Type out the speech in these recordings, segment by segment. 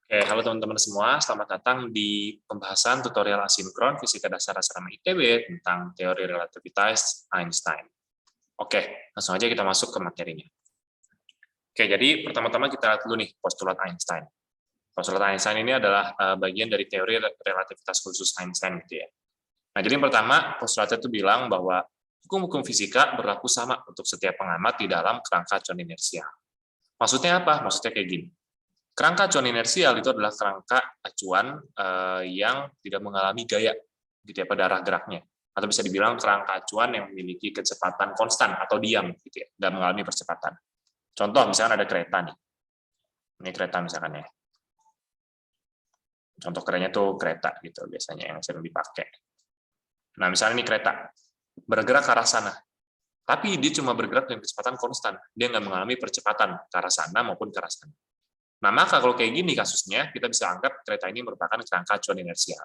Oke, halo teman-teman semua, selamat datang di pembahasan tutorial asinkron Fisika Dasar Asrama ITB tentang teori relativitas Einstein. Oke, langsung aja kita masuk ke materinya. Oke, jadi pertama-tama kita lihat dulu nih postulat Einstein. Postulat Einstein ini adalah bagian dari teori relativitas khusus Einstein gitu ya. Nah, jadi yang pertama, postulatnya itu bilang bahwa hukum-hukum fisika berlaku sama untuk setiap pengamat di dalam kerangka acuan inersial. Maksudnya apa? Maksudnya kayak gini. Kerangka acuan inersial itu adalah kerangka acuan yang tidak mengalami gaya gitu ya pada arah geraknya, atau bisa dibilang kerangka acuan yang memiliki kecepatan konstan atau diam gitu ya, tidak mengalami percepatan. Contoh misalkan ada kereta nih, ini kereta misalkan ya. Contoh kerennya tuh kereta gitu biasanya yang sering dipakai. Nah misalnya ini kereta bergerak ke arah sana, tapi dia cuma bergerak dengan kecepatan konstan, dia nggak mengalami percepatan ke arah sana maupun ke arah sana. Nah, maka kalau kayak gini kasusnya, kita bisa anggap kereta ini merupakan kerangka acuan inersial.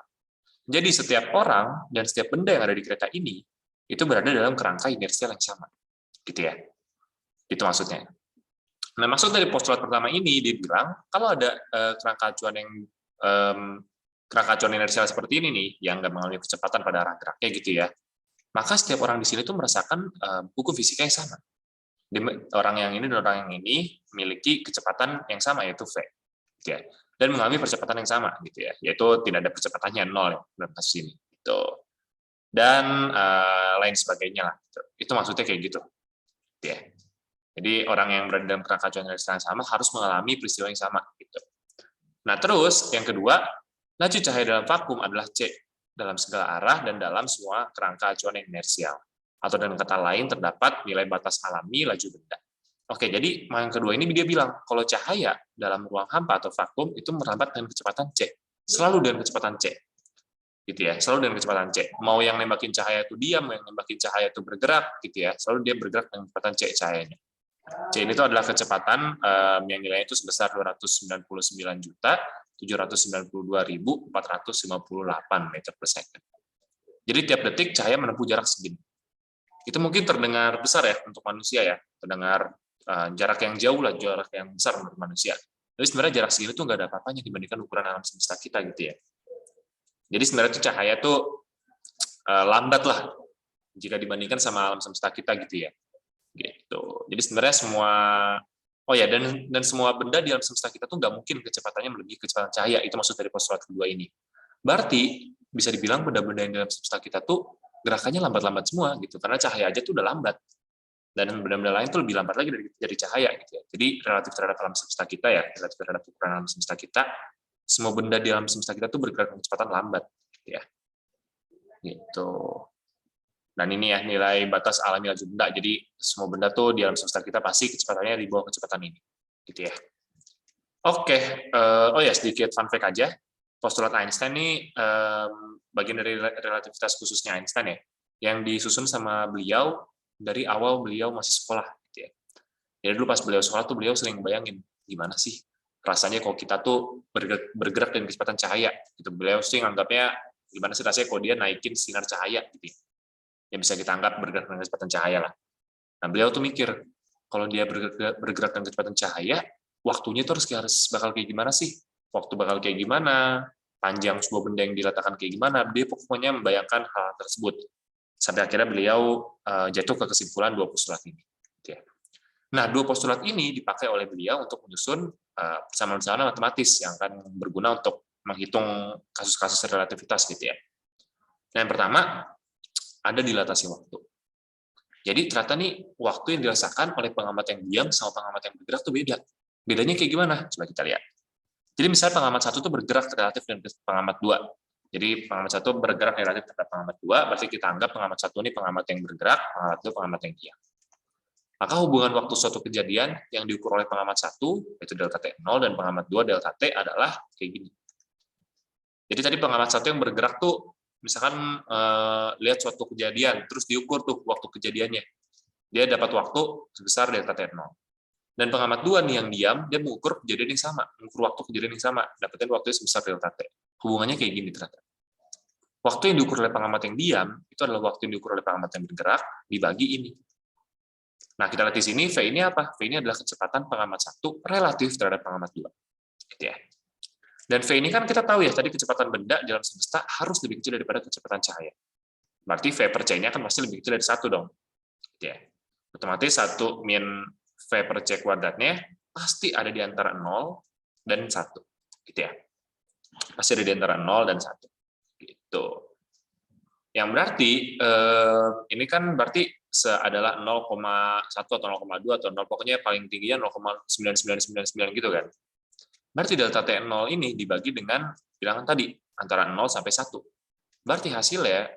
Jadi setiap orang dan setiap benda yang ada di kereta ini, itu berada dalam kerangka inersial yang sama. Gitu ya. Itu maksudnya. Nah, maksud dari postulat pertama ini, dia bilang, kalau ada kerangka acuan inersial seperti ini nih, yang nggak mengalami kecepatan pada arah geraknya gitu ya, maka setiap orang di sini tuh merasakan hukum fisika yang sama. Orang yang ini dan orang yang ini memiliki kecepatan yang sama, yaitu v, gitu ya, dan mengalami percepatan yang sama, gitu ya, yaitu tidak ada percepatannya 0 ya, dalam kasus ini, gitu. Dan lain sebagainya lah. Gitu. Itu maksudnya kayak gitu, gitu ya. Jadi orang yang berada dalam kerangka acuan inersial yang sama harus mengalami peristiwa yang sama, gitu. Nah terus yang kedua, laju cahaya dalam vakum adalah c dalam segala arah dan dalam semua kerangka acuan inersial. Atau dengan kata lain, terdapat nilai batas alami laju benda. Oke, jadi yang kedua ini dia bilang, kalau cahaya dalam ruang hampa atau vakum itu merambat dengan kecepatan c. Selalu dengan kecepatan c. Gitu ya, selalu dengan kecepatan c. Mau yang nembakin cahaya itu diam, mau yang nembakin cahaya itu bergerak, gitu ya. Selalu dia bergerak dengan kecepatan c cahayanya. C ini itu adalah kecepatan yang nilainya itu sebesar 299.792.458 meter per second. Jadi tiap detik cahaya menempuh jarak segini. Itu mungkin terdengar besar ya untuk manusia ya, terdengar jarak yang jauh lah, jarak yang besar menurut manusia. Tapi sebenarnya jarak segini tuh nggak ada apa-apanya dibandingkan ukuran alam semesta kita gitu ya. Jadi sebenarnya tuh cahaya tuh lambat lah jika dibandingkan sama alam semesta kita gitu ya. Gitu. Jadi sebenarnya semua dan semua benda di alam semesta kita tuh nggak mungkin kecepatannya melebihi kecepatan cahaya. Itu maksud dari postulat kedua ini. Berarti bisa dibilang benda-benda yang di alam semesta kita tuh gerakannya lambat-lambat semua gitu, karena cahaya aja tuh udah lambat, dan benda-benda lain tuh lebih lambat lagi dari cahaya gitu ya. Jadi relatif terhadap alam semesta kita ya, relatif terhadap ukuran alam semesta kita, semua benda di alam semesta kita tuh bergerak dengan kecepatan lambat gitu ya. Gitu. Dan ini ya nilai batas alami laju benda. Jadi semua benda tuh di alam semesta kita pasti kecepatannya di bawah kecepatan ini gitu ya. Oke, sedikit fun fact aja. Postulat Einstein ini bagian dari relativitas khususnya Einstein ya, yang disusun sama beliau dari awal beliau masih sekolah. Gitu ya. Jadi dulu pas beliau sekolah tuh beliau sering bayangin gimana sih rasanya kalau kita tuh bergerak dengan kecepatan cahaya. Gitu. Beliau sih nganggapnya gimana sih rasanya kalau dia naikin sinar cahaya gitu. Yang bisa kita anggap bergerak dengan kecepatan cahaya lah. Nah beliau tuh mikir kalau dia bergerak dengan kecepatan cahaya, waktunya tuh harus bakal kayak gimana sih? Waktu bakal kayak gimana, panjang sebuah benda yang diletakkan kayak gimana, dia pokoknya membayangkan hal tersebut. Sampai akhirnya beliau jatuh ke kesimpulan dua postulat ini. Nah, dua postulat ini dipakai oleh beliau untuk menyusun persamaan-persamaan matematis yang akan berguna untuk menghitung kasus-kasus relativitas gitu ya. Nah, yang pertama, ada dilatasi waktu. Jadi ternyata nih, waktu yang dirasakan oleh pengamat yang diam sama pengamat yang bergerak tuh beda. Bedanya kayak gimana? Coba kita lihat. Jadi misalnya pengamat satu itu bergerak relatif dengan pengamat dua. Jadi pengamat satu bergerak relatif terhadap pengamat dua, berarti kita anggap pengamat satu ini pengamat yang bergerak, pengamat dua pengamat yang diam. Maka hubungan waktu suatu kejadian yang diukur oleh pengamat satu, yaitu delta T0, dan pengamat dua delta T adalah kayak gini. Jadi tadi pengamat satu yang bergerak tuh, misalkan lihat suatu kejadian, terus diukur tuh waktu kejadiannya. Dia dapat waktu sebesar delta T0. Dan pengamat dua nih yang diam, dia mengukur kejadian yang sama, mengukur waktu kejadian yang sama, dapetin waktunya sebesar delta T. Hubungannya kayak gini ternyata. Waktu yang diukur oleh pengamat yang diam, itu adalah waktu yang diukur oleh pengamat yang bergerak, dibagi ini. Nah, kita lihat di sini, V ini apa? V ini adalah kecepatan pengamat satu relatif terhadap pengamat dua. Gitu ya. Dan V ini kan kita tahu ya, tadi kecepatan benda dalam semesta harus lebih kecil daripada kecepatan cahaya. Berarti V per C-nya kan pasti lebih kecil dari 1 dong. Gitu ya. Otomatis 1 min V per C kuadratnya pasti ada di antara 0 dan 1. Gitu ya. Pasti ada di antara 0 dan 1. Gitu. Yang berarti, ini kan berarti adalah 0,1 atau 0,2 atau 0, pokoknya paling tingginya 0,9999 gitu kan. Berarti delta T0 ini dibagi dengan bilangan tadi, antara 0 sampai 1. Berarti hasilnya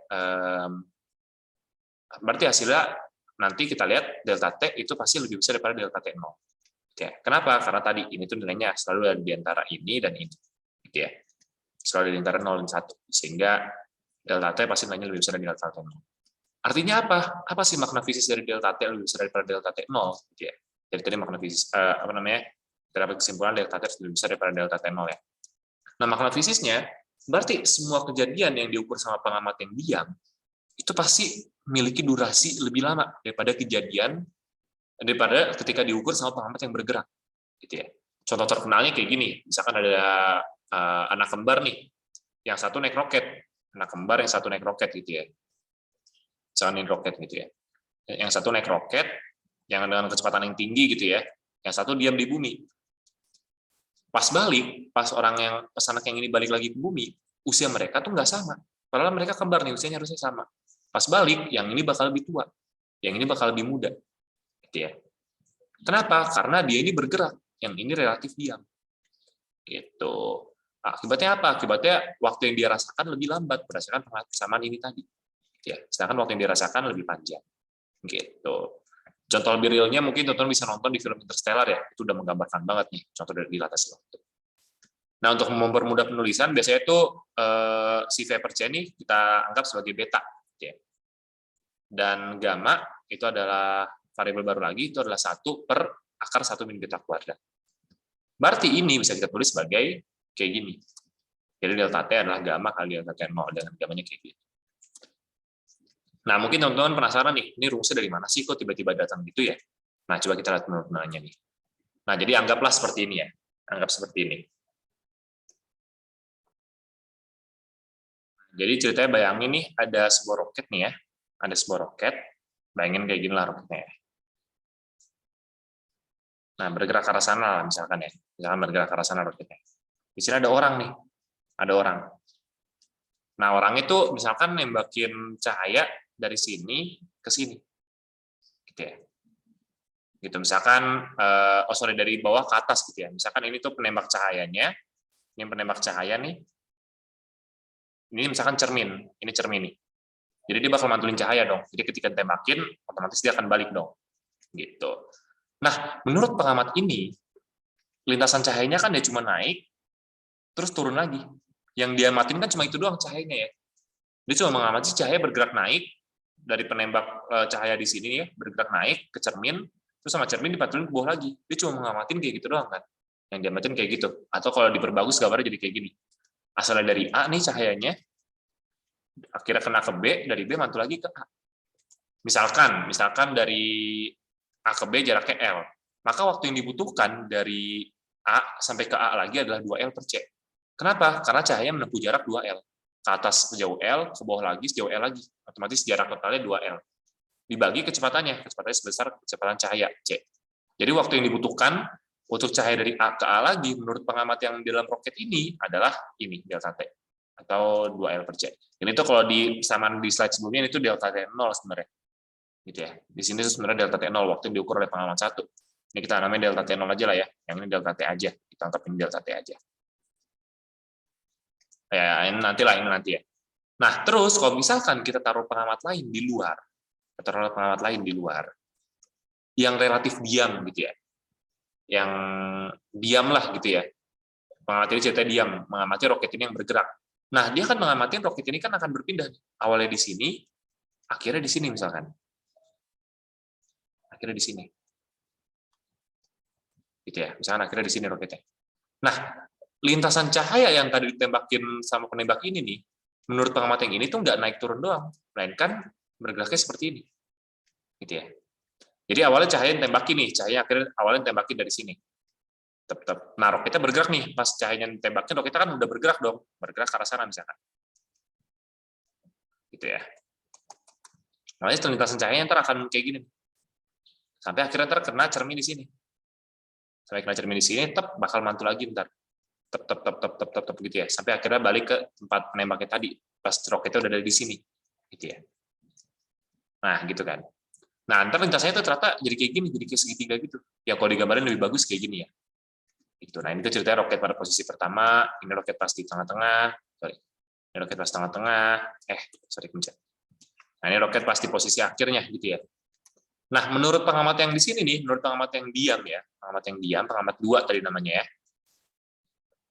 nanti kita lihat delta T itu pasti lebih besar daripada delta T0. Ya, kenapa? Karena tadi ini tuh nilainya selalu ada di antara ini dan ini. Gitu ya. Selalu ada di antara 0 dan 1. Sehingga delta T pasti nilainya lebih besar dari delta T0. Artinya apa? Apa sih makna fisis dari delta T lebih besar daripada delta T0? Gitu ya. Jadi tadi makna fisis, terdapat kesimpulan delta T lebih besar daripada delta T0 ya. Nah, makna fisisnya, berarti semua kejadian yang diukur sama pengamat yang diam, itu pasti memiliki durasi lebih lama daripada ketika diukur sama pengamat yang bergerak. Gitu ya. Contoh terkenalnya kayak gini, misalkan ada anak kembar nih, yang satu naik roket, anak kembar yang satu naik roket gitu ya. Misalkan naik roket gitu ya. Yang satu naik roket, yang dengan kecepatan yang tinggi gitu ya, yang satu diam di bumi. Pas anak yang ini balik lagi ke bumi, usia mereka tuh nggak sama. Padahal mereka kembar nih, usianya harusnya sama. Pas balik, yang ini bakal lebih tua, yang ini bakal lebih muda. Gitu ya. Kenapa? Karena dia ini bergerak, yang ini relatif diam. Gitu. Akibatnya apa? Akibatnya waktu yang dia rasakan lebih lambat berdasarkan persamaan ini tadi. Ya, sedangkan waktu yang dirasakan lebih panjang. Gitu. Contoh lebih realnya mungkin teman-teman bisa nonton di film Interstellar ya, itu udah menggambarkan banget nih contoh dari dilatasi waktu. Nah, untuk mempermudah penulisan biasanya itu si V per C ini kita anggap sebagai beta, ya. Dan gamma itu adalah variabel baru lagi, itu adalah 1 per akar 1 min beta kuadrat. Berarti ini bisa kita tulis sebagai kayak gini. Jadi delta T adalah gamma kali delta T0 dan gammanya kayak gini. Nah, mungkin teman-teman penasaran nih, ini rumusnya dari mana sih kok tiba-tiba datang gitu ya? Nah, coba kita lihat penggunaannya nih. Nah, jadi anggaplah seperti ini ya. Anggap seperti ini. Jadi ceritanya bayangin nih, ada sebuah roket nih ya. Ada sebuah roket. Bayangin kayak gini lah roketnya ya. Nah, bergerak ke arah sana misalkan ya. Misalkan bergerak ke arah sana roketnya. Di sini ada orang nih. Ada orang. Nah, orang itu misalkan nembakin cahaya dari sini ke sini. Gitu ya. Gitu misalkan dari bawah ke atas gitu ya. Misalkan ini tuh penembak cahayanya. Ini penembak cahaya nih. Ini misalkan cermin. Ini cermin nih. Jadi dia bakal mantulin cahaya dong. Jadi ketika tembakin, otomatis dia akan balik dong. Gitu. Nah, menurut pengamat ini, lintasan cahayanya kan dia cuma naik, terus turun lagi. Yang dia matiin kan cuma itu doang cahayanya ya. Dia cuma mengamati cahaya bergerak naik dari penembak cahaya di sini ya, bergerak naik ke cermin, terus sama cermin dipantulin ke bawah lagi. Dia cuma mengamatin kayak gitu doang kan. Yang dia amatin kayak gitu. Atau kalau diperbagus gambarnya jadi kayak gini. Asalnya dari A nih cahayanya, akhirnya kena ke B, dari B mantul lagi ke A. Misalkan dari A ke B jaraknya L. Maka waktu yang dibutuhkan dari A sampai ke A lagi adalah 2L per C. Kenapa? Karena cahaya menempuh jarak 2L. Ke atas sejauh L, ke bawah lagi sejauh L lagi. Otomatis jarak totalnya 2L. Dibagi kecepatannya sebesar kecepatan cahaya, C. Jadi waktu yang dibutuhkan untuk cahaya dari A ke A lagi, menurut pengamat yang di dalam roket ini, adalah ini, delta T. Atau 2L per C. Dan itu kalau disamaan di slide sebelumnya, itu delta T0 sebenarnya. Gitu ya. Di sini sebenarnya delta T0, waktu yang diukur oleh pengamat 1. Ini kita namanya delta T0 aja lah ya. Yang ini delta T aja. Kita anggap ini delta T aja. Ya, ini nanti ya. Nah, terus kalau misalkan kita taruh pengamat lain di luar, yang relatif diam gitu ya, yang diam lah gitu ya, pengamat ini cerita diam, mengamati roket ini yang bergerak. Nah, dia akan mengamati roket ini kan akan berpindah, awalnya di sini, akhirnya di sini misalkan, akhirnya di sini, gitu ya, misalkan akhirnya di sini roketnya. Nah, lintasan cahaya yang tadi ditembakin sama penembak ini nih, menurut pengamat yang ini tuh nggak naik turun doang, melainkan bergeraknya seperti ini, gitu ya. Jadi awalnya cahaya yang tembakin nih, cahaya akhirnya awalnya tembakin dari sini. Tetap. Nah, roketnya bergerak nih, pas cahayanya ditembaknya, roketnya kan udah bergerak dong, bergerak ke arah sana misalkan. Gitu ya. Makanya lintasan cahayanya ntar akan kayak gini. Sampai akhirnya terkena cermin di sini. Sampai kena cermin di sini, bakal mantul lagi ntar. Tep gitu ya. Sampai akhirnya balik ke tempat penembaknya tadi. Pas roketnya udah ada di sini. Gitu ya. Nah, gitu kan. Nah, ntar lintasannya tuh ternyata jadi kayak gini, jadi kayak segitiga gitu. Ya kalau digambarin lebih bagus kayak gini ya. Itu. Nah, ini tuh ceritanya roket pada posisi pertama, ini roket pas di tengah-tengah, ini roket pas tengah-tengah, pencet. Nah, ini roket pas di posisi akhirnya gitu ya. Nah, menurut pengamat yang di sini nih, menurut pengamat yang diam ya, pengamat 2 tadi namanya ya,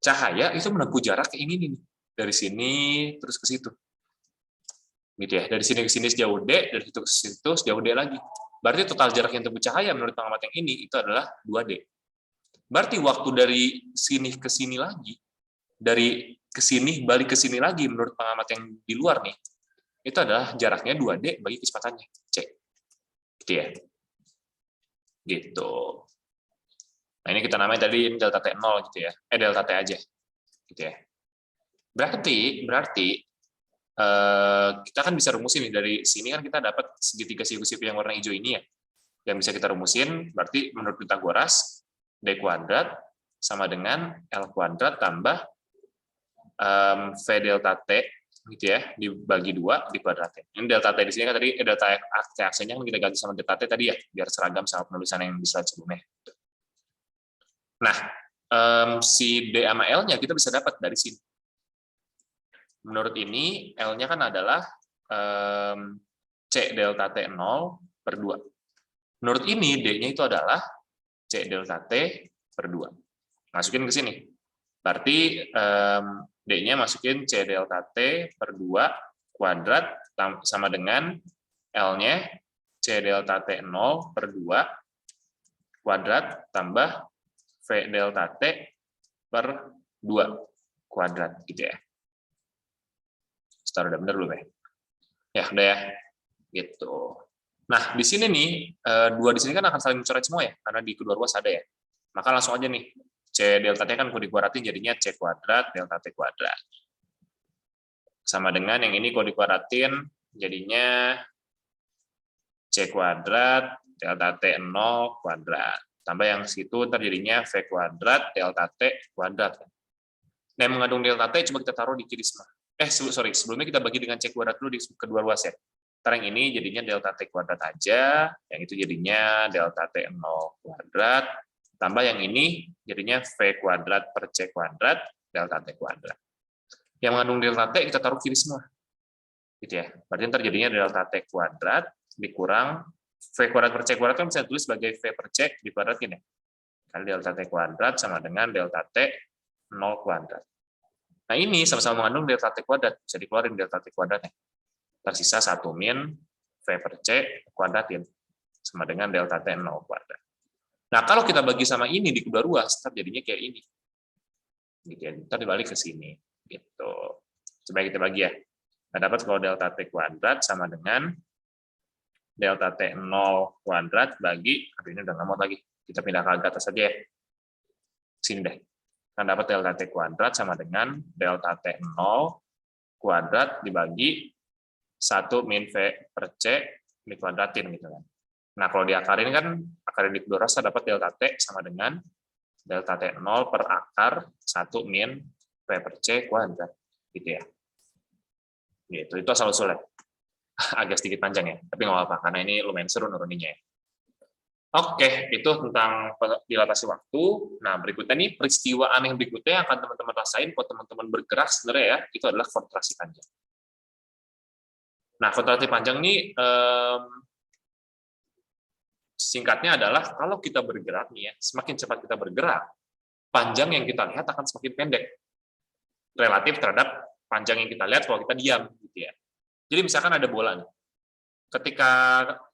cahaya itu menempuh jarak kayak ini nih, dari sini terus ke situ. Gitu ya, dari sini ke sini sejauh D, dari situ ke situ sejauh D lagi. Berarti total jarak yang tempuh cahaya menurut pengamat yang ini itu adalah 2D. Berarti waktu dari sini ke sini lagi, dari ke sini balik ke sini lagi menurut pengamat yang di luar nih, itu adalah jaraknya 2D bagi kecepatannya, C. Gitu ya. Gitu. Nah, ini kita namain tadi delta T0 gitu ya. Delta T aja. Gitu ya. Berarti kita kan bisa rumusin nih dari sini kan kita dapat segitiga siku-siku yang warna hijau ini ya. Yang bisa kita rumusin berarti menurut Pythagoras D kuadrat sama dengan L kuadrat tambah V delta T gitu ya, dibagi 2 dikuadratin. Ini delta T di sini kan tadi delta T aksennya kan kita ganti sama delta T tadi ya, biar seragam sama penulisan yang di slide sebelumnya. Nah, si D sama L-nya kita bisa dapat dari sini. Menurut ini, L-nya kan adalah C delta T 0 per 2. Menurut ini, D-nya itu adalah C delta T per 2. Masukin ke sini. Berarti D-nya masukin C delta T per 2 kuadrat sama dengan L-nya C delta T 0 per 2 kuadrat tambah V delta T per 2 kuadrat gitu ya. Start udah bener belum ya? Ya, udah ya. Gitu. Nah, di sini nih, 2 di sini kan akan saling mencoret semua ya, karena di kedua ruas ada ya. Maka langsung aja nih, C delta T kan kalau dikuadratin jadinya C kuadrat delta T kuadrat. Sama dengan yang ini kalau dikuadratin jadinya C kuadrat delta T 0 kuadrat. Tambah yang situ ntar jadinya V kuadrat delta T kuadrat. Nah, yang mengandung delta T coba kita taruh di kiri semua. Sebelumnya kita bagi dengan C kuadrat dulu di kedua ruas ya. Ntar yang ini jadinya delta T kuadrat aja, yang itu jadinya delta T 0 kuadrat, tambah yang ini jadinya V kuadrat per C kuadrat delta T kuadrat. Yang mengandung delta T kita taruh kiri semua. Gitu ya. Berarti ntar jadinya delta T kuadrat dikurang V kuadrat per C kuadrat kan bisa ditulis sebagai V per C dikuadratin ya. Kali delta T kuadrat sama dengan delta T 0 kuadrat. Nah, ini sama-sama mengandung delta T kuadrat, bisa dikeluarin delta T kuadratnya. Tersisa 1 min V per C kuadratin sama dengan delta T 0 kuadrat. Nah, kalau kita bagi sama ini di kedua ruas, ntar jadinya kayak ini. Gitu ya, ntar dibalik ke sini. Gitu. Coba kita bagi ya. Nah, dapat kalau delta T kuadrat sama dengan delta T 0 kuadrat bagi, ini udah nggak mau lagi, kita pindah ke atas saja ya. Sini deh. Nah, dapat delta T kuadrat sama dengan delta T 0 kuadrat dibagi 1 min V per C dikuadratin gitu kan. Nah, kalau diakarin kan, akarin di kedua ruas dapat delta T sama dengan delta T 0 per akar 1 min V per C kuadrat. Gitu ya. Gitu, itu asal-usulnya. Agak sedikit panjang ya, tapi nggak apa-apa, karena ini lumayan seru nuruninnya ya. Oke, itu tentang dilatasi waktu. Nah, berikutnya nih, peristiwa aneh berikutnya yang akan teman-teman rasain kalau teman-teman bergerak sebenarnya ya, itu adalah kontraksi panjang. Nah, kontraksi panjang ini singkatnya adalah kalau kita bergerak nih ya, semakin cepat kita bergerak, panjang yang kita lihat akan semakin pendek relatif terhadap panjang yang kita lihat kalau kita diam gitu ya. Jadi misalkan ada bola nih. Ketika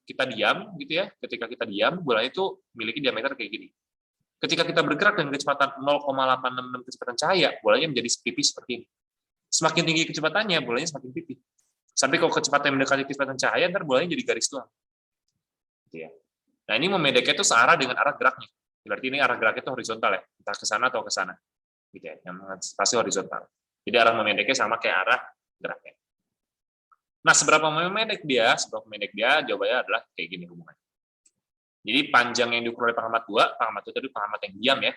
kita diam gitu ya, bola itu memiliki diameter kayak gini. Ketika kita bergerak dengan kecepatan 0,866 kecepatan cahaya, bolanya menjadi pipi seperti ini. Semakin tinggi kecepatannya, bolanya semakin pipi. Sampai kalau kecepatan mendekati kecepatan cahaya, ntar bolanya jadi garis doang. Gitu ya. Nah, ini memedeknya itu searah dengan arah geraknya. Berarti ini arah geraknya itu horizontal ya, entah ke sana atau ke sana, gitu ya. Yang mengantisipasi horizontal. Jadi arah memendeknya sama kayak arah geraknya. Nah, seberapa memendek dia? Seberapa pendek dia? Jawabannya adalah kayak gini hubungannya. Jadi panjang yang diukur oleh pengamat 2, pengamat 2 tadi pengamat yang diam ya,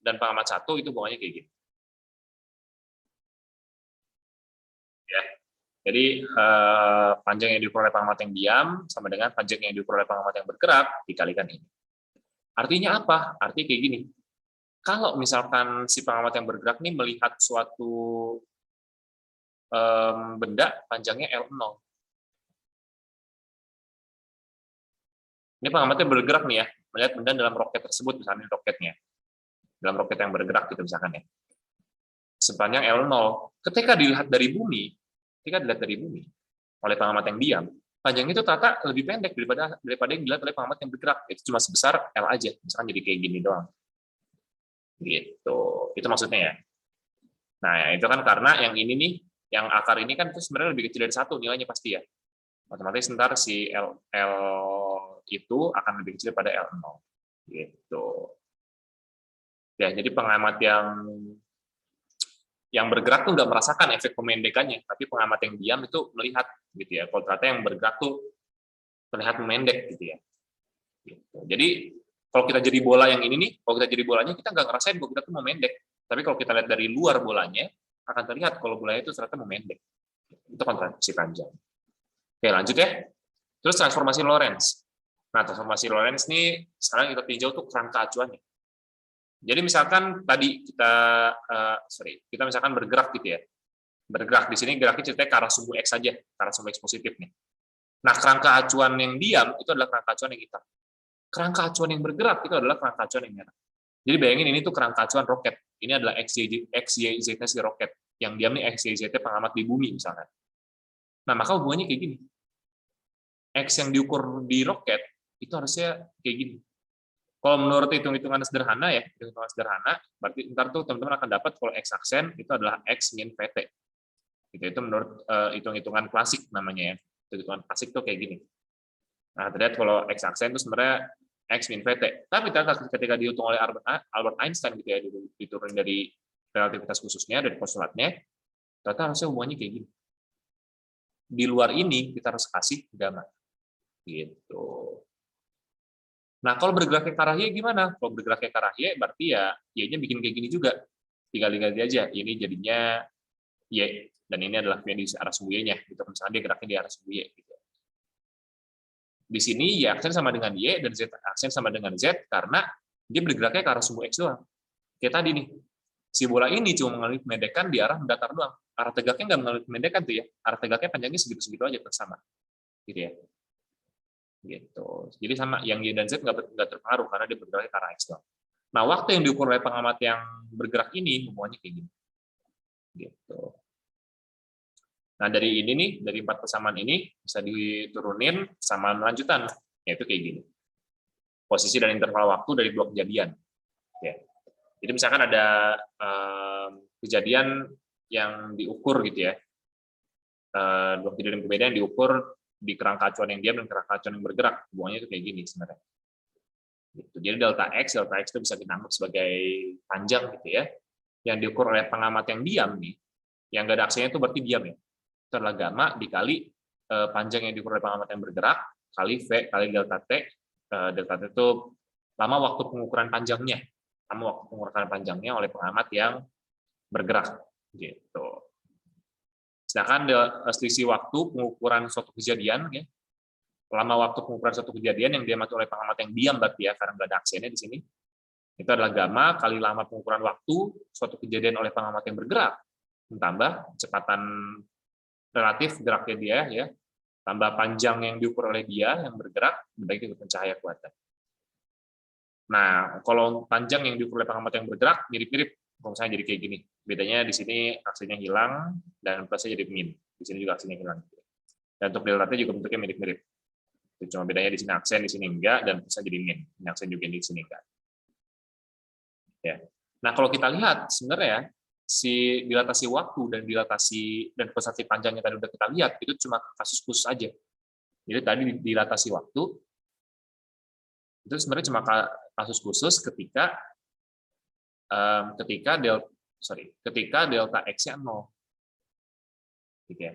dan pengamat 1 itu hubungannya kayak gini. Ya. Jadi panjang yang diukur oleh pengamat yang diam sama dengan panjang yang diukur oleh pengamat yang bergerak dikalikan ini. Artinya apa? Artinya kayak gini. Kalau misalkan si pengamat yang bergerak nih melihat suatu benda panjangnya L0. Ini pengamatnya bergerak nih ya, melihat benda dalam roket tersebut, misalnya roketnya. Dalam roket yang bergerak gitu misalkan ya. Sepanjang L0. Ketika dilihat dari bumi oleh pengamat yang diam, panjangnya itu ternyata lebih pendek daripada yang dilihat oleh pengamat yang bergerak. Itu cuma sebesar L aja, misalkan jadi kayak gini doang. Gitu. Itu maksudnya ya. Nah, itu kan karena yang ini nih, yang akar ini kan itu sebenarnya lebih kecil dari 1 nilainya pasti ya. Otomatis ntar si L itu akan lebih kecil pada L0. Gitu. Ya, jadi pengamat yang bergerak tuh nggak merasakan efek pemendekannya, tapi pengamat yang diam itu melihat gitu ya. Kalau ternyata yang bergerak tuh terlihat memendek gitu ya. Gitu. Jadi kalau kita jadi bola yang ini nih, kalau kita jadi bolanya kita nggak ngerasain kalau kita tuh memendek. Tapi kalau kita lihat dari luar bolanya, akan terlihat kalau bolanya itu ternyata memendek. Itu kontraksi panjang. Oke, lanjut ya. Terus transformasi Lorentz. Nah, transformasi Lorentz ini sekarang kita tinjau tuh kerangka acuannya. Jadi misalkan tadi kita misalkan bergerak gitu ya. Bergerak di sini geraknya ceritanya ke arah sumbu X saja, ke arah sumbu X positif nih. Nah, kerangka acuan yang diam itu adalah kerangka acuan yang hitam. Kerangka acuan yang bergerak itu adalah kerangka acuan yang merah. Jadi bayangin ini tuh kerangka acuan roket. Ini adalah XYZ si roket. Yang diam nih XYZ pengamat di bumi misalkan. Nah, maka hubungannya kayak gini. X yang diukur di roket itu harusnya kayak gini. Kalau menurut hitung-hitungan sederhana ya, hitung-hitungan sederhana, berarti ntar tuh teman-teman akan dapat kalau X aksen itu adalah X min VT. Itu menurut hitung-hitungan klasik namanya ya. Hitung-hitungan klasik tuh kayak gini. Nah, terlihat kalau X aksen itu sebenarnya X min VT. Tapi ketika dihitung oleh Albert Einstein gitu ya, diturunin dari relativitas khususnya, dari postulatnya, ternyata harusnya hubungannya kayak gini. Di luar ini kita harus kasih gamma. Gitu. Nah, kalau bergeraknya ke arah Y gimana? Kalau bergeraknya ke arah Y, berarti ya Y-nya bikin kayak gini juga. Tinggal ganti aja. Ini jadinya Y, dan ini adalah di arah sumbu Y-nya. Gitu. Misalnya dia geraknya di arah sumbu Y. Gitu. Di sini Y aksen sama dengan Y, dan Z aksen sama dengan Z, karena dia bergeraknya ke arah sumbu X doang. Kayak tadi nih, si bola ini cuma mengalami pemendekan di arah mendatar doang. Arah tegaknya nggak mengalami pemendekan tuh ya. Arah tegaknya panjangnya segitu-segitu aja bersama. Gitu ya. Gitu. Jadi sama yang Y dan Z nggak terpengaruh karena dia bergerak ke arah X doang. Nah, waktu yang diukur oleh pengamat yang bergerak ini hubungannya kayak gini. Gitu. Nah, dari ini nih, dari 4 persamaan ini bisa diturunin persamaan lanjutan, yaitu kayak gini. Posisi dan interval waktu dari 2 kejadian. Ya. Jadi misalkan ada kejadian yang diukur gitu ya. 2 kejadian berbeda yang diukur di kerangka acuan yang diam dan kerangka acuan yang bergerak. Hubungannya itu kayak gini sebenarnya. Gitu. Jadi delta X itu bisa kita anggap sebagai panjang gitu ya. Yang diukur oleh pengamat yang diam nih, yang nggak ada aksennya itu berarti diam ya. Itu adalah gamma dikali panjang yang diukur oleh pengamat yang bergerak, kali V, kali delta T. Delta T itu lama waktu pengukuran panjangnya. Lama waktu pengukuran panjangnya oleh pengamat yang bergerak. Gitu. Sedangkan selisih waktu pengukuran suatu kejadian, ya, lama waktu pengukuran suatu kejadian yang diamati oleh pengamat yang diam berarti ya, karena nggak ada aksennya di sini, itu adalah gamma kali lama pengukuran waktu suatu kejadian oleh pengamat yang bergerak, ditambah kecepatan relatif geraknya dia, ya, tambah panjang yang diukur oleh dia yang bergerak, dibagi dengan cahaya kuatan. Nah, kalau panjang yang diukur oleh pengamat yang bergerak, mirip-mirip. Kalau misalnya jadi kayak gini. Bedanya di sini aksinya hilang, dan plusnya jadi min. Di sini juga aksinya hilang. Dan untuk delta T juga bentuknya mirip-mirip. Cuma bedanya di sini aksen, di sini enggak, dan plusnya jadi min. Ini aksen juga di sini enggak. Ya. Nah, kalau kita lihat, sebenarnya si dilatasi waktu dan dilatasi dan pulsasi panjangnya tadi udah kita lihat, itu cuma kasus khusus aja. Jadi tadi dilatasi waktu, Itu sebenarnya cuma kasus khusus ketika ketika delta X-nya 0. Gitu ya.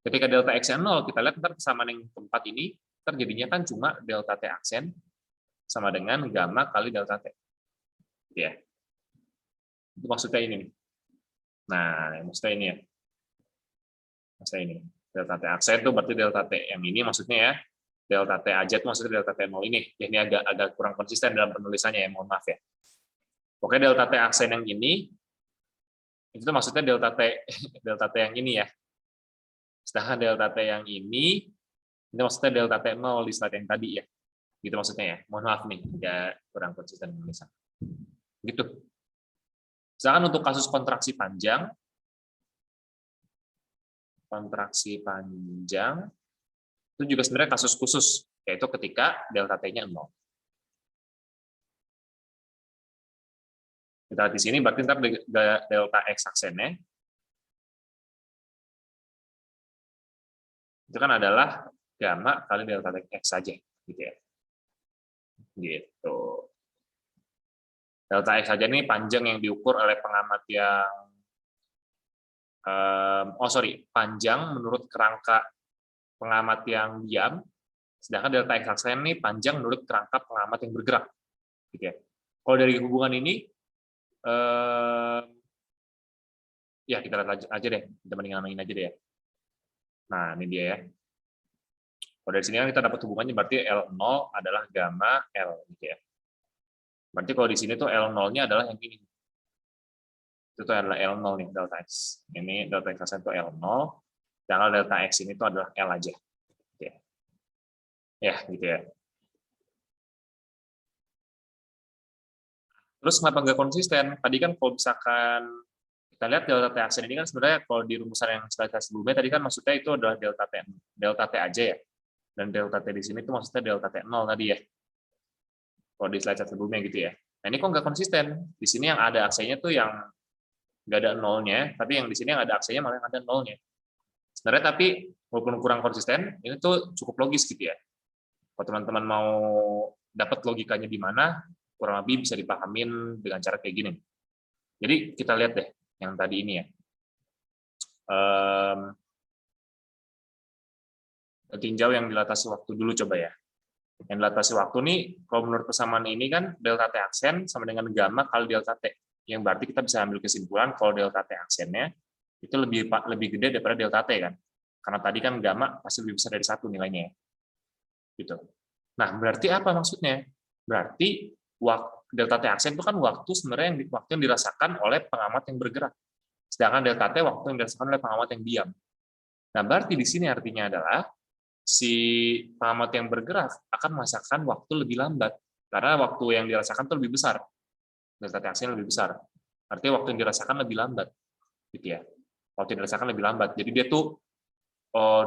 Ketika delta X-nya 0, kita lihat ntar kesamaan yang keempat ini, terjadinya kan cuma delta T aksen sama dengan gamma kali delta T. Gitu ya. Itu maksudnya ini nih. Nah, maksudnya ini ya. Maksudnya ini. Delta T aksen itu berarti delta T yang ini maksudnya ya. Delta T aja itu maksudnya delta T0 ini. Ya, ini agak kurang konsisten dalam penulisannya ya, mohon maaf ya. Pokoknya delta T aksen yang ini, itu maksudnya delta T yang ini ya. Sedangkan delta T yang ini maksudnya delta T0 di slide yang tadi ya. Gitu maksudnya ya. Mohon maaf nih, agak kurang konsisten penulisan. Gitu. Sedangkan untuk kasus kontraksi panjang itu juga sebenarnya kasus khusus, yaitu ketika delta T-nya 0. Kita lihat di sini berarti ntar delta X aksennya itu kan adalah gamma kali delta X saja, gitu ya. Gitu. Delta X saja ini panjang yang diukur oleh pengamat yang panjang menurut kerangka pengamat yang diam, sedangkan delta X aksen ini panjang menurut kerangka pengamat yang bergerak. Gitu ya. Kalau dari hubungan ini, ya kita lihat aja deh, kita bandingin aja deh ya. Nah, ini dia ya. Kalau dari sini kan kita dapat hubungannya berarti L0 adalah gamma L, gitu ya. Berarti kalau di sini tuh L0-nya adalah yang ini. Itu tuh adalah L0 nih, delta X. Ini delta X aksen itu L0, sedangkan delta X ini tuh adalah L aja. Gitu ya. Ya, gitu ya. Terus kenapa nggak konsisten? Tadi kan kalau misalkan kita lihat delta T aksen ini kan sebenarnya kalau di rumusan yang slide sebelumnya tadi kan maksudnya itu adalah delta T aja ya. Dan delta T di sini itu maksudnya delta T0 tadi ya. Kalau di slide sebelumnya gitu ya. Nah, ini kok nggak konsisten? Di sini yang ada aksennya tuh yang nggak ada nolnya, tapi yang di sini yang ada aksennya malah yang ada nolnya. Sebenarnya tapi walaupun kurang konsisten, ini tuh cukup logis gitu ya. Kalau teman-teman mau dapat logikanya di mana, kurang lebih bisa dipahamin dengan cara kayak gini. Jadi kita lihat deh yang tadi ini ya. Tinjau yang dilatasi waktu dulu coba ya. Yang dilatasi waktu nih, kalau menurut persamaan ini kan delta T aksen sama dengan gamma kali delta T. Yang berarti kita bisa ambil kesimpulan kalau delta T aksennya itu lebih gede daripada delta T kan. Karena tadi kan gamma pasti lebih besar dari 1 nilainya. Gitu. Nah, berarti apa maksudnya? Berarti delta T aksen itu kan waktu sebenarnya waktu yang dirasakan oleh pengamat yang bergerak. Sedangkan delta T waktu yang dirasakan oleh pengamat yang diam. Nah, berarti di sini artinya adalah si pengamat yang bergerak akan merasakan waktu lebih lambat karena waktu yang dirasakan itu lebih besar, delta T aksen lebih besar. Artinya waktu yang dirasakan lebih lambat, gitu ya. Waktu yang dirasakan lebih lambat. Jadi dia tuh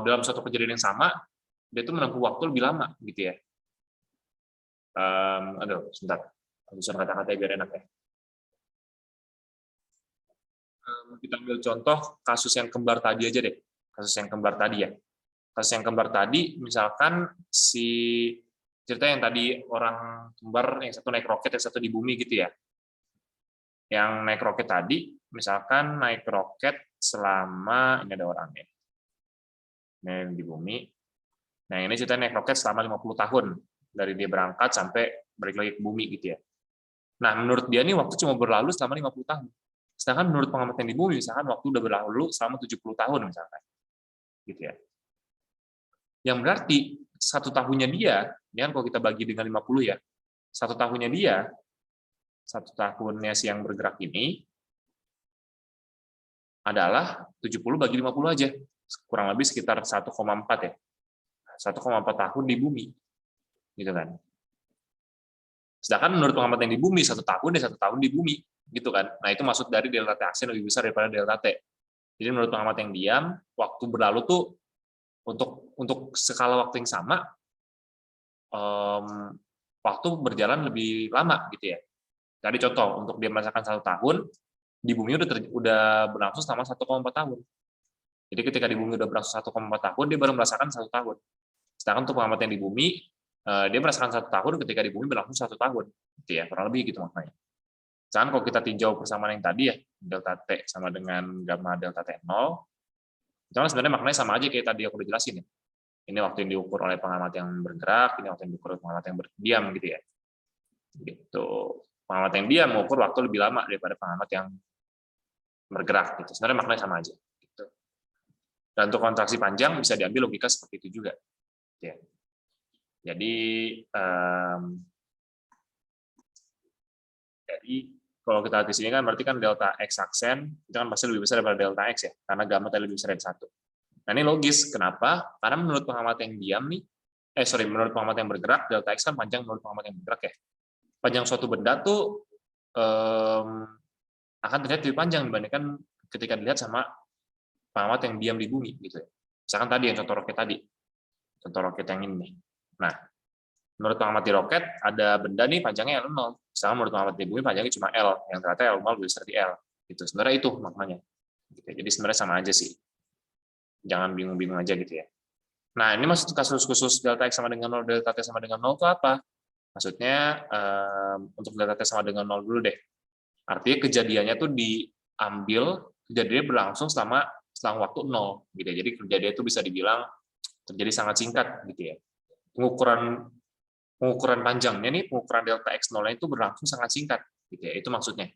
dalam suatu kejadian yang sama, dia tuh menempuh waktu lebih lama, gitu ya. Sebentar, bisa kata-kata biar enak ya. Kita ambil contoh kasus yang kembar tadi aja deh, kasus yang kembar tadi ya. Kasus yang kembar tadi, misalkan cerita yang tadi orang kembar, yang satu naik roket, yang satu di bumi gitu ya. Yang naik roket tadi, misalkan naik roket selama, ini ada orangnya. Ini di bumi. Nah, ini cerita naik roket selama 50 tahun. Dari dia berangkat sampai balik lagi ke bumi gitu ya. Nah, menurut dia nih waktu cuma berlalu selama 50 tahun. Sedangkan menurut pengamat yang di bumi, misalkan waktu udah berlalu selama 70 tahun misalkan. Gitu ya. Yang berarti 1 tahunnya dia, ini kan kalau kita bagi dengan 50 ya, 1 tahunnya dia, 1 tahunnya si yang bergerak ini, adalah 70 bagi 50 aja, kurang lebih sekitar 1,4 ya, 1,4 tahun di bumi, gitu kan. Sedangkan menurut pengamat yang di bumi, 1 tahun ya 1 tahun di bumi, gitu kan. Nah itu maksud dari delta T aksen lebih besar daripada delta T. Jadi menurut pengamat yang diam, waktu berlalu tuh untuk skala waktu yang sama, waktu berjalan lebih lama gitu ya. Tadi contoh, untuk dia merasakan 1 tahun, di bumi udah berlangsung selama 1,4 tahun. Jadi ketika di bumi udah berlangsung 1,4 tahun, dia baru merasakan 1 tahun. Sedangkan untuk pengamat yang di bumi, dia merasakan 1 tahun ketika di bumi berlangsung 1 tahun, gitu ya, kurang lebih gitu maknanya. Misalkan kalau kita tinjau persamaan yang tadi ya, delta T sama dengan gamma delta T0, itu kan sebenarnya maknanya sama aja kayak tadi aku udah jelasin ya. Ini waktu yang diukur oleh pengamat yang bergerak, ini waktu yang diukur oleh pengamat yang berdiam gitu ya. Gitu. Pengamat yang diam mengukur waktu lebih lama daripada pengamat yang bergerak gitu. Sebenarnya maknanya sama aja. Gitu. Dan untuk kontraksi panjang bisa diambil logika seperti itu juga. Ya. Jadi kalau kita lihat di sini kan berarti kan delta x aksen itu kan pasti lebih besar daripada delta x ya, karena gamma tadi lebih besar dari 1. Nah ini logis, kenapa? Karena menurut pengamat yang diam nih, menurut pengamat yang bergerak, delta x kan panjang menurut pengamat yang bergerak ya. Panjang suatu benda tuh akan terlihat lebih panjang dibandingkan ketika dilihat sama pengamat yang diam di bumi gitu ya. Misalkan tadi yang contoh roket tadi, contoh roket yang ini nih. Nah, menurut pengamat di roket ada benda nih panjangnya L0, misalkan menurut pengamat di bumi panjangnya cuma L, yang ternyata L0 lebih besar di L. Gitu. Sebenarnya itu maknanya. Jadi sebenarnya sama aja sih. Jangan bingung-bingung aja gitu ya. Nah, ini maksud kasus khusus delta X sama dengan 0, delta T sama dengan 0 itu apa? Maksudnya, untuk delta T sama dengan 0 dulu deh. Artinya kejadiannya tuh diambil, kejadiannya berlangsung selama waktu 0. Gitu ya. Jadi kejadian itu bisa dibilang terjadi sangat singkat. Gitu ya. Pengukuran panjangnya nih, pengukuran delta X0 itu berlangsung sangat singkat. Gitu ya. Itu maksudnya.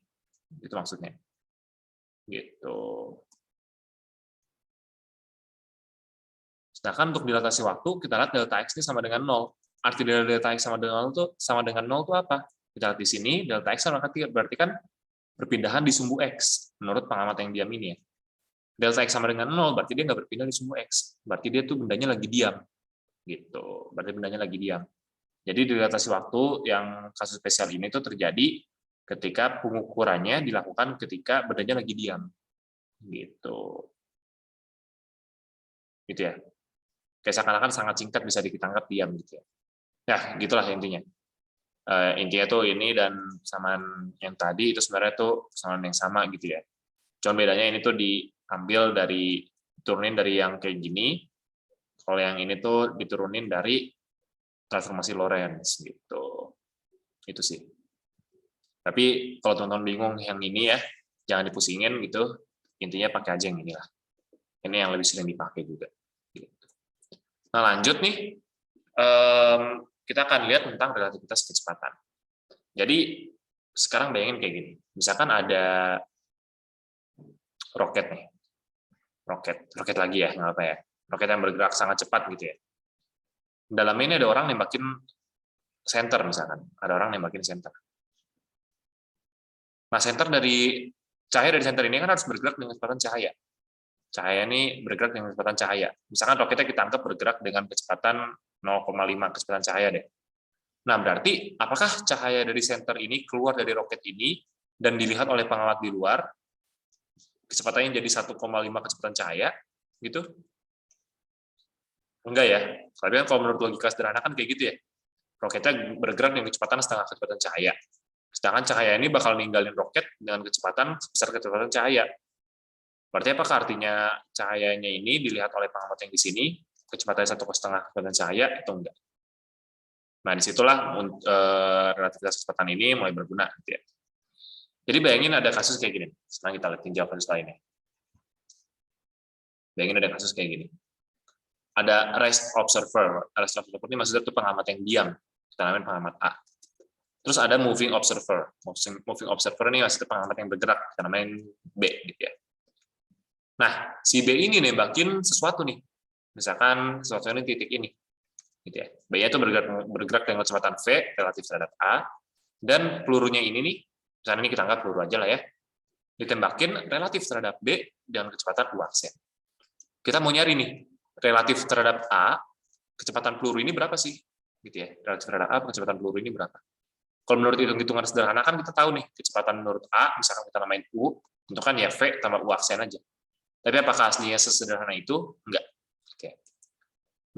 Gitu. Sedangkan untuk dilatasi waktu, kita lihat delta X ini sama dengan 0. Arti dari delta X sama dengan 0 itu sama dengan 0 itu apa? Kita lihat di sini, delta X berarti kan perpindahan di sumbu X, menurut pengamat yang diam ini ya. Delta X sama dengan 0, berarti dia nggak berpindah di sumbu X. Berarti dia tuh bendanya lagi diam. Gitu. Berarti bendanya lagi diam. Jadi dilatasi waktu yang kasus spesial ini tuh terjadi ketika pengukurannya dilakukan ketika bendanya lagi diam. Gitu. Gitu ya. Kayak seakan-akan sangat singkat bisa ditangkap diam gitu ya. Ya, gitulah intinya. Intinya tuh ini dan samaan yang tadi itu sebenarnya tuh samaan yang sama gitu ya. Cuma bedanya ini tuh diturunin dari yang kayak gini. Kalau yang ini tuh diturunin dari transformasi Lorentz gitu. Itu sih. Tapi kalau teman-teman bingung yang ini ya, jangan dipusingin gitu. Intinya pakai aja yang inilah. Ini yang lebih sering dipakai juga. Nah lanjut nih, kita akan lihat tentang relativitas kecepatan. Jadi sekarang bayangin kayak gini, misalkan ada roket nih, roket lagi ya, nggak apa ya, roket yang bergerak sangat cepat gitu ya. Dalam ini ada orang nembakin center misalkan, ada orang nembakin center. Nah cahaya dari center ini kan harus bergerak dengan kecepatan cahaya. Cahaya ini bergerak dengan kecepatan cahaya. Misalkan roketnya kita anggap bergerak dengan kecepatan 0,5 kecepatan cahaya deh. Nah, berarti apakah cahaya dari senter ini keluar dari roket ini dan dilihat oleh pengamat di luar, kecepatannya jadi 1,5 kecepatan cahaya, gitu? Enggak ya. Tapi kan kalau menurut logika sederhana kan kayak gitu ya. Roketnya bergerak dengan kecepatan setengah kecepatan cahaya. Sedangkan cahaya ini bakal ninggalin roket dengan kecepatan sebesar kecepatan cahaya. Berarti apakah artinya cahayanya ini dilihat oleh pengamat yang di sini, kecepatannya 1,5 kecepatan cahaya, atau enggak? Nah, disitulah relativitas kecepatan ini mulai berguna. Gitu ya. Jadi bayangin ada kasus kayak gini. Sekarang kita lihat tinjau kasus lainnya. Bayangin ada kasus kayak gini. Ada rest observer. Rest observer ini maksudnya itu pengamat yang diam. Kita namain pengamat A. Terus ada moving observer. Moving observer ini maksudnya pengamat yang bergerak. Kita namain B. Gitu ya. Nah, si B ini nembakin sesuatu nih. Misalkan sesuatu ini titik ini. Gitu ya. B-nya itu bergerak dengan kecepatan V relatif terhadap A. Dan pelurunya ini nih, misalnya ini kita anggap peluru aja lah ya, ditembakin relatif terhadap B dengan kecepatan U aksen. Kita mau nyari nih, relatif terhadap A, kecepatan peluru ini berapa sih? Gitu ya. Relatif terhadap A, kecepatan peluru ini berapa? Kalau menurut hitung-hitungan sederhana kan kita tahu nih, kecepatan menurut A, misalkan kita namain U, itu kan ya V tambah U aksen aja. Tapi apakah aslinya sesederhana itu? Enggak. Oke.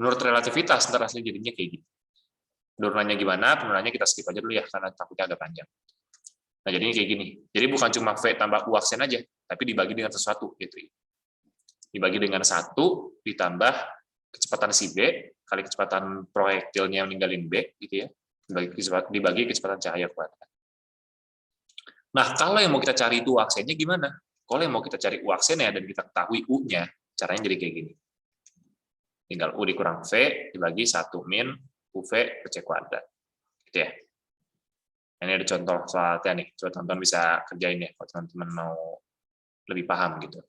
Menurut relativitas, ntar aslinya jadinya kayak gitu. Penurunannya gimana? Penurunannya kita skip aja dulu ya, karena takutnya agak panjang. Nah, jadinya kayak gini. Jadi bukan cuma V tambah U aksen aja, tapi dibagi dengan sesuatu. Gitu. Dibagi dengan 1 ditambah kecepatan si B kali kecepatan proyektilnya yang ninggalin B, gitu ya, dibagi kecepatan cahaya kuadrat. Nah, kalau yang mau kita cari itu U aksennya gimana? Kalau yang mau kita cari U aksennya dan kita ketahui U-nya, caranya jadi kayak gini. Tinggal U dikurang V dibagi 1 min UV per C kuadrat. Gitu ya. Ini ada contoh soalnya nih. Coba teman-teman bisa kerjain ya, kalau teman-teman mau lebih paham gitu.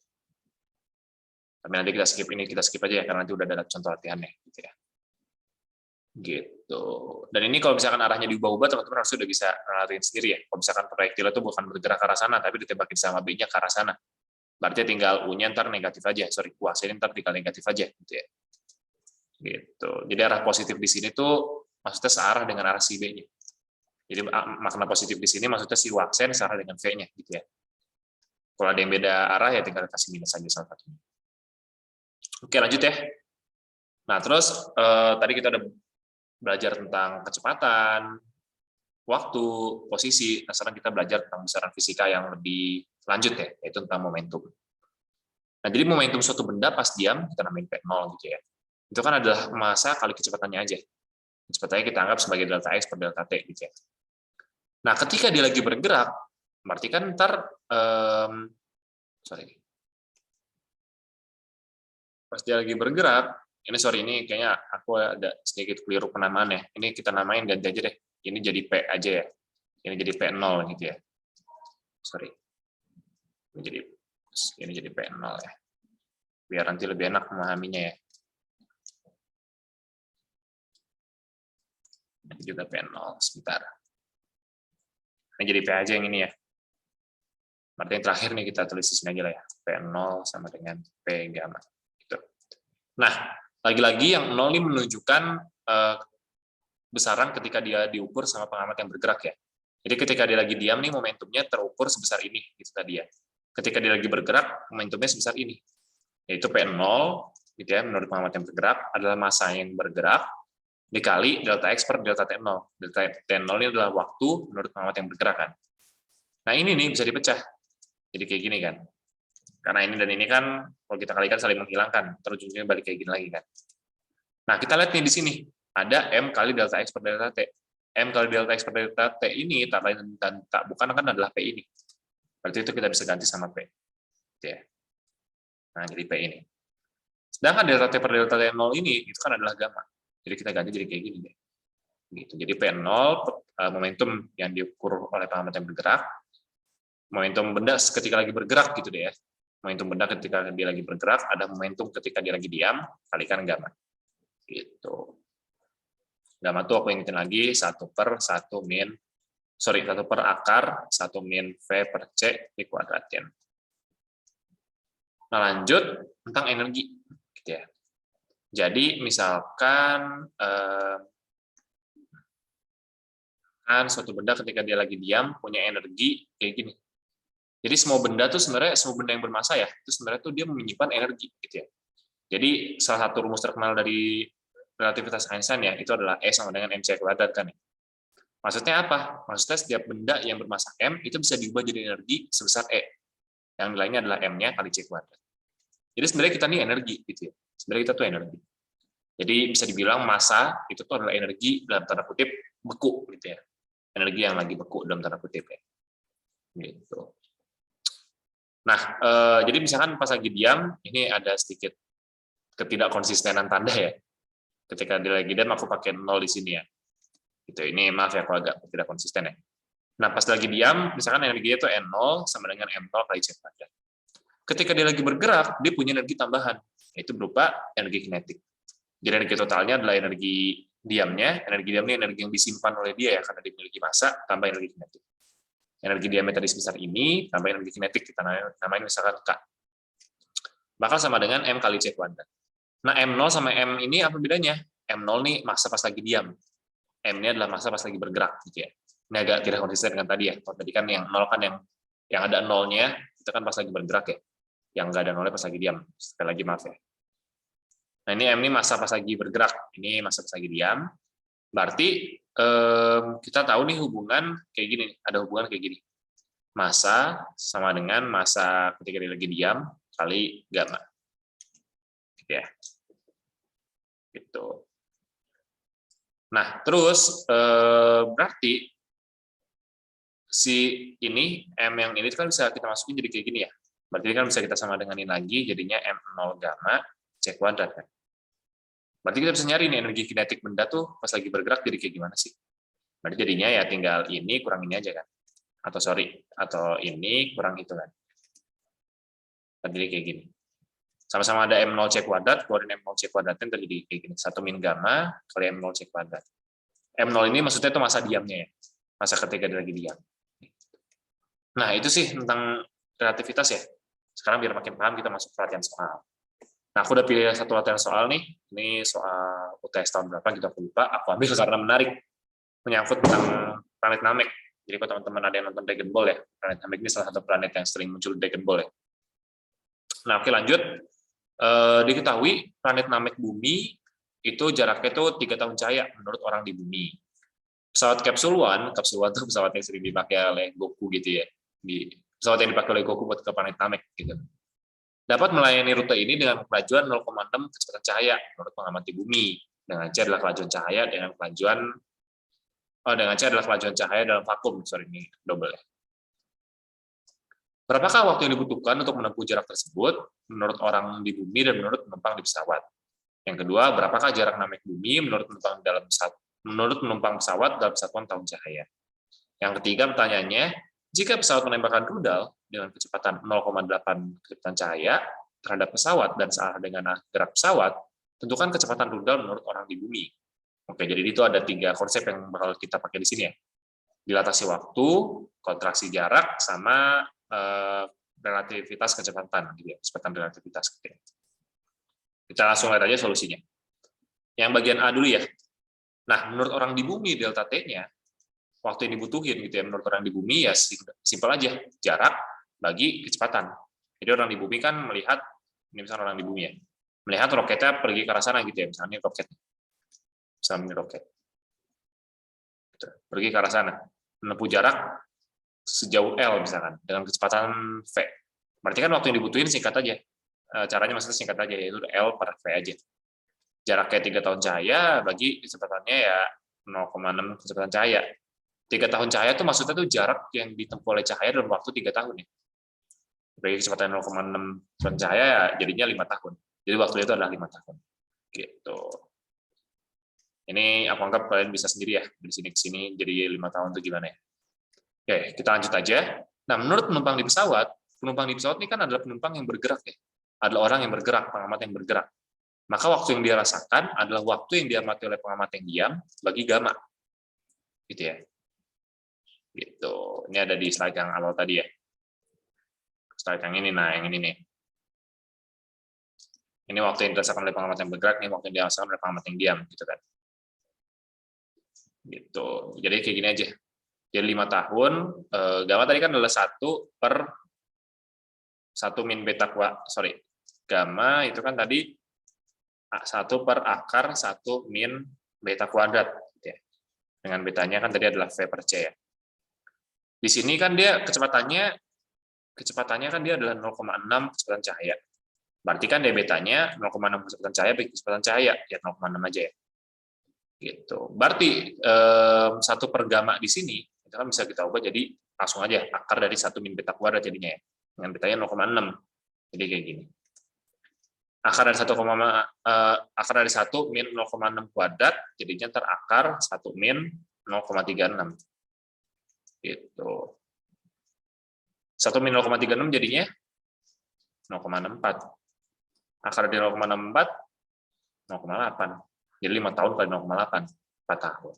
Tapi nanti kita skip ini, kita skip aja ya, karena nanti udah ada contoh latihannya. Gitu ya. Gitu. Dan ini kalau misalkan arahnya diubah-ubah, teman-teman harus udah bisa ngelarin sendiri ya. Kalau misalkan proyektil itu bukan bergerak ke arah sana, tapi ditembakin sama B-nya ke arah sana. Berarti tinggal U-nya ntar negatif aja. Sorry, U aksen ntar tinggal negatif aja. Gitu ya. Gitu. Jadi arah positif di sini tuh maksudnya searah dengan arah si B-nya. Jadi makna positif di sini maksudnya si U aksen searah dengan V-nya gitu ya. Kalau ada yang beda arah ya tinggal kasih minus saja salah satunya. Oke, lanjut ya. Nah, terus tadi kita udah belajar tentang kecepatan, waktu, posisi. Nah, sekarang kita belajar tentang besaran fisika yang lebih lanjut ya, yaitu tentang momentum. Nah, jadi momentum suatu benda pas diam kita namain P0 gitu ya. Itu kan adalah massa kali kecepatannya aja. Kecepatannya kita anggap sebagai delta X per delta T gitu ya. Nah, ketika dia lagi bergerak, berarti kan ntar pas dia lagi bergerak, ini kayaknya aku ada sedikit keliru penamaan ya. Ini kita namain ganti aja deh. Ini jadi P aja ya. Ini jadi P0 gitu ya. Sorry. Ini jadi P0 ya. Biar nanti lebih enak memahaminya ya. Ini juga P0 sebentar. Ini jadi P aja yang ini ya. Berarti yang terakhir nih kita tulis di sini aja lah ya. P0 sama dengan P gamma. Gitu. Nah, lagi-lagi yang 0 ini menunjukkan besaran ketika dia diukur sama pengamat yang bergerak ya. Jadi ketika dia lagi diam nih momentumnya terukur sebesar ini gitu tadi ya. Ketika dia lagi bergerak momentumnya sebesar ini. Yaitu P0 gitu ya menurut pengamat yang bergerak adalah massa yang bergerak dikali delta X per delta T0. Delta T0 ini adalah waktu menurut pengamat yang bergerak kan. Nah, ini nih bisa dipecah. Jadi kayak gini kan. Karena ini dan ini kan kalau kita kalikan saling menghilangkan, terus ujungnya balik kayak gini lagi kan. Nah, kita lihat nih di sini ada M kali delta X per delta T. M kali delta X per delta T ini tak lain dan tak bukan kan adalah P ini. Berarti itu kita bisa ganti sama P. Gitu ya. Nah, jadi P ini. Sedangkan delta T per delta T0 ini itu kan adalah gamma. Jadi kita ganti jadi kayak gini deh. Gitu. Jadi P0 momentum yang diukur oleh pengamat yang bergerak, momentum benda ketika lagi bergerak gitu deh ya. Momentum benda ketika dia lagi bergerak, ada momentum ketika dia lagi diam, kalikan gamma. Gitu. Gamma itu aku ingetin lagi 1 per akar 1 min V per C dikuadratin. Nah, lanjut tentang energi gitu ya. Jadi misalkan kan suatu benda ketika dia lagi diam punya energi kayak gini. Jadi semua benda yang bermassa ya, itu sebenarnya tuh dia menyimpan energi gitu ya. Jadi salah satu rumus terkenal dari relativitas Einstein ya, itu adalah E sama dengan mc kuadrat kan ya. Maksudnya apa? Maksudnya setiap benda yang bermassa M itu bisa diubah jadi energi sebesar E. Yang nilainya adalah M-nya kali C kuadrat. Jadi sebenarnya kita nih energi gitu ya. Sebenarnya kita tuh energi. Jadi bisa dibilang massa itu tuh adalah energi dalam tanda kutip beku gitu ya. Energi yang lagi beku dalam tanda kutip ya. Gitu. Nah, jadi misalkan pas lagi diam, ini ada sedikit ketidakkonsistenan tanda ya. Ketika dia lagi diam, aku pakai 0 di sini ya. Gitu. Ini maaf ya kalau agak tidak konsisten ya. Nah, pas lagi diam, misalkan energinya itu N0 sama dengan M0 kali C kuadrat. Ketika dia lagi bergerak, dia punya energi tambahan, yaitu berupa energi kinetik. Jadi energi totalnya adalah energi diamnya, energi yang disimpan oleh dia ya, karena dia memiliki massa, tambah energi kinetik. Energi diamnya tadi sebesar ini, tambah energi kinetik, kita namain misalkan K. Bakal sama dengan M kali C kuadrat. Nah, M0 sama M ini apa bedanya? M0 nih massa pas lagi diam. M-nya adalah massa pas lagi bergerak gitu ya. Ini agak tidak konsisten dengan tadi ya. Kalau tadi kan yang 0 kan yang ada 0-nya itu kan pas lagi bergerak ya. Yang nggak ada 0-nya pas lagi diam. Sekali lagi maaf ya. Nah, ini M ini massa pas lagi bergerak, ini massa pas lagi diam. Berarti kita tahu nih hubungan kayak gini, ada hubungan kayak gini. Massa sama dengan massa ketika dia lagi diam kali gamma. Gitu ya. Gitu. Nah, terus berarti si ini M yang ini kan bisa kita masukin jadi kayak gini ya. Berarti kan bisa kita sama denganin lagi, jadinya M0 gamma C kuadrat kan. Berarti kita bisa nyari nih energi kinetik benda tuh pas lagi bergerak jadi kayak gimana sih. Berarti jadinya ya tinggal ini kurang ini aja kan. Atau sorry, atau ini kurang itu kan. Jadi kayak gini. Sama-sama ada M0 C kuadrat, keluarin M0 C kuadratnya terjadi kayak gini. 1 min gamma kali M0 C kuadrat. M0 ini maksudnya itu masa diamnya ya. Masa ketika dia lagi diam. Nah, itu sih tentang relativitas ya. Sekarang biar makin paham kita masuk ke latihan soal. Nah, aku udah pilih satu latihan soal nih. Ini soal UTS tahun berapa gitu aku lupa. Aku ambil karena menarik. Menyangkut tentang planet Namek. Jadi kalau teman-teman ada yang nonton Dragon Ball ya, planet Namek ini salah satu planet yang sering muncul di Dragon Ball ya. Nah, oke lanjut. Diketahui planet Namek Bumi itu jaraknya itu 3 tahun cahaya menurut orang di Bumi. Pesawat Capsule One itu pesawat yang sering dipakai oleh Goku gitu ya. Pesawat yang dipakai oleh Goku buat ke planet Namek gitu. Dapat melayani rute ini dengan kemajuan 0,6 kecepatan cahaya menurut pengamati bumi. Dengan C adalah kemajuan cahaya dengan kemajuan cahaya dalam vakum. Sorry, ini double ya. Berapakah waktu yang dibutuhkan untuk menempuh jarak tersebut menurut orang di bumi dan menurut penumpang di pesawat? Yang kedua, berapakah jarak Namek bumi menurut penumpang pesawat dalam satuan tahun cahaya? Yang ketiga pertanyaannya, jika pesawat menembakkan rudal dengan kecepatan 0,8 kecepatan cahaya terhadap pesawat dan searah dengan gerak pesawat, tentukan kecepatan rudal menurut orang di bumi. Oke, jadi itu ada 3 konsep yang bakal kita pakai di sini ya. Dilatasi waktu, kontraksi jarak, sama relativitas kecepatan, gitu ya, kecepatan relativitas. Gitu ya. Kita langsung lihat aja solusinya. Yang bagian A dulu ya. Nah, menurut orang di bumi, delta T-nya, waktu yang dibutuhin gitu ya, menurut orang di bumi ya simpel aja, jarak bagi kecepatan. Jadi orang di bumi kan melihat, ini misalnya orang di bumi ya, melihat roketnya pergi ke arah sana gitu ya, misalnya ini roket. Gitu. Pergi ke arah sana, menempuh jarak sejauh L misalkan, dengan kecepatan V. Berarti kan waktu yang dibutuhin singkat aja. Caranya maksudnya singkat aja, yaitu L per V aja. Jaraknya 3 tahun cahaya, bagi kecepatannya ya 0,6 kecepatan cahaya. 3 tahun cahaya itu maksudnya tuh jarak yang ditempuh oleh cahaya dalam waktu 3 tahun ya. Bagi kecepatan 0,6 kecepatan cahaya ya jadinya 5 tahun. Jadi waktu itu adalah 5 tahun. Gitu. Ini aku anggap kalian bisa sendiri ya, dari sini ke sini jadi 5 tahun itu gimana ya. Oke, kita lanjut aja. Nah, menurut penumpang di pesawat ini kan adalah penumpang yang bergerak ya. Adalah orang yang bergerak, pengamat yang bergerak. Maka waktu yang dia rasakan adalah waktu yang diamati oleh pengamat yang diam bagi gamma. Gitu ya. Gitu. Ini ada di slide yang awal tadi ya. Slide yang ini, nah yang ini nih. Ini waktu yang dirasakan oleh pengamat yang bergerak, ini waktu yang dirasakan oleh pengamat yang diam, gitu kan. Gitu. Jadi kayak gini aja. Jadi 5 tahun, gamma tadi kan adalah 1 min beta sorry. Gamma itu kan tadi 1 per akar 1 min beta kuadrat. Gitu ya. Dengan betanya kan tadi adalah V per C ya. Di sini kan dia kecepatannya kan dia adalah 0,6 kecepatan cahaya. Berarti kan dia betanya 0,6 kecepatan cahaya bagi kecepatan cahaya, ya 0,6 aja ya. Gitu. Berarti 1 per gamma di sini itu kan bisa kita ubah jadi langsung aja akar dari 1 min beta kuadrat jadinya ya. Dengan betanya 0,6. Jadi kayak gini. Akar dari 1 min 0,6 kuadrat jadinya terakar 1 min 0,36. Gitu. 1 min 0,36 jadinya 0,64. Akar dari 0,64 0,8. Jadi 5 tahun kali 0,8, 4 tahun.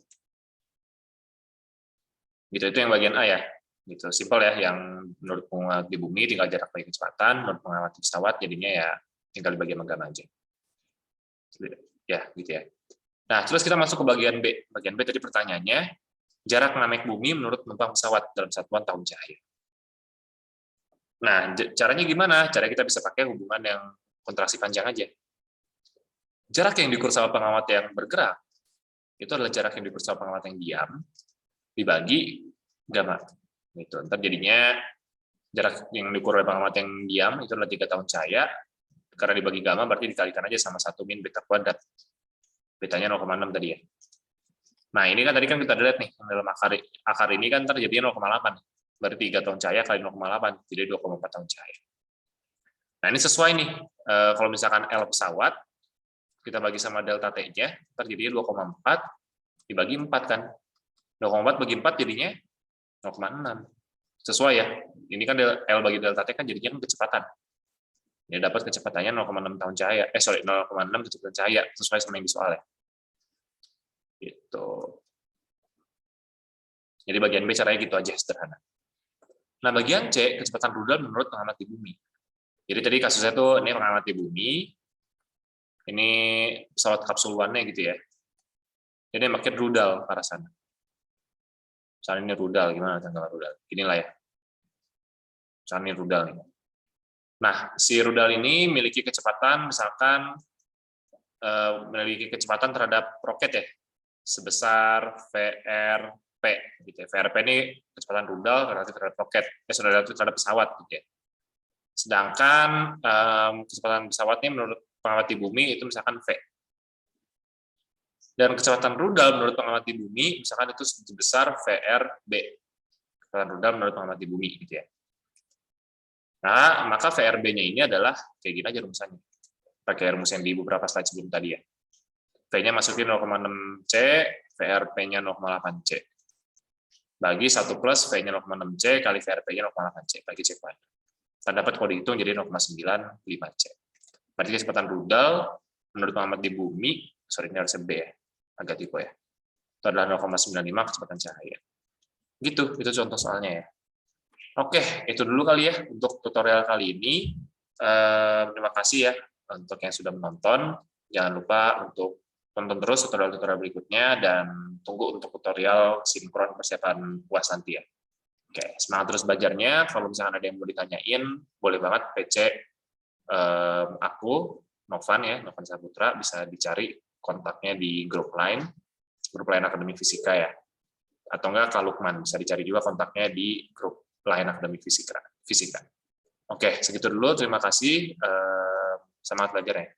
Gitu, itu yang bagian A ya. Gitu, simpel ya, yang menurut pengamat di bumi tinggal jarak bagi kecepatan, menurut pengamat di pesawat jadinya ya tinggal dibagi sama gamma aja. Ya, gitu ya. Nah, terus kita masuk ke bagian B. Bagian B tadi pertanyaannya, jarak Namek bumi menurut penumpang pesawat dalam satuan tahun cahaya. Nah, caranya gimana? Cara kita bisa pakai hubungan yang kontraksi panjang aja. Jarak yang diukur sama pengamat yang bergerak, itu adalah jarak yang diukur sama pengamat yang diam, dibagi gamma. Gitu. Ntar jadinya jarak yang diukur oleh pengamat yang diam, itu adalah 3 tahun cahaya, karena dibagi gamma, berarti dikalikan aja sama 1 min beta kuadrat. betanya 0,6 tadi ya. Nah, ini kan tadi kan kita lihat nih, dalam akar ini kan terjadinya 0,8. Berarti 3 tahun cahaya kali 0,8, jadi 2,4 tahun cahaya. Nah, ini sesuai nih, kalau misalkan L pesawat, kita bagi sama delta T-nya, terjadinya 2,4 dibagi 4 kan. 2,4 bagi 4 jadinya 0,6. Sesuai ya. Ini kan L bagi delta T kan jadinya kan kecepatan. Ini dapat kecepatannya 0,6 tahun cahaya. 0,6 kecepatan cahaya, sesuai sama yang di soal ya. Gitu. Jadi bagian B caranya gitu aja, sederhana. Nah, bagian C, kecepatan rudal menurut pengamati bumi. Jadi tadi kasusnya tuh, ini pengamati bumi, ini pesawat kapsul one-nya gitu ya. Jadi makin rudal ke arah sana. Misalnya ini rudal, gimana contoh rudal? Inilah ya. Misalnya ini rudal nih. Nah, si rudal ini memiliki kecepatan, misalkan memiliki kecepatan terhadap roket ya, sebesar VRP. Gitu ya. VRP ini kecepatan rudal relatif terhadap roket, relatif terhadap pesawat. Gitu ya. Sedangkan kecepatan pesawatnya menurut pengamati bumi itu misalkan V. Dan kecepatan rudal menurut pengamati bumi, misalkan itu sebesar VRB. Kecepatan rudal menurut pengamati bumi. Gitu ya. Nah, maka VRB-nya ini adalah kayak gini aja rumusannya. Pakai rumus yang di beberapa slide sebelum tadi ya. V-nya masukin 0,6 C, VRP-nya 0,8 C. Bagi 1 plus V-nya 0,6 C kali VRP-nya 0,8 C. Bagi C kuadrat. Kita dapat kalau dihitung jadi 0,95 C. Berarti kecepatan rudal menurut pengamat di bumi, sorry ini harus B ya, agak tipe ya. Itu adalah 0,95 kecepatan cahaya. Gitu, itu contoh soalnya ya. Oke, itu dulu kali ya untuk tutorial kali ini. Terima kasih ya untuk yang sudah menonton. Jangan lupa untuk tonton terus tutorial-tutorial berikutnya dan tunggu untuk tutorial sinkron persiapan UAS nanti ya. Oke, semangat terus belajarnya. Kalau misalkan ada yang mau ditanyain, boleh banget PC aku, Novan ya, Novan Saputra, bisa dicari kontaknya di grup line Akademik Fisika ya. Atau enggak Kak Lukman, bisa dicari juga kontaknya di grup line Akademik Fisika. Oke, segitu dulu. Terima kasih. Semangat belajar ya.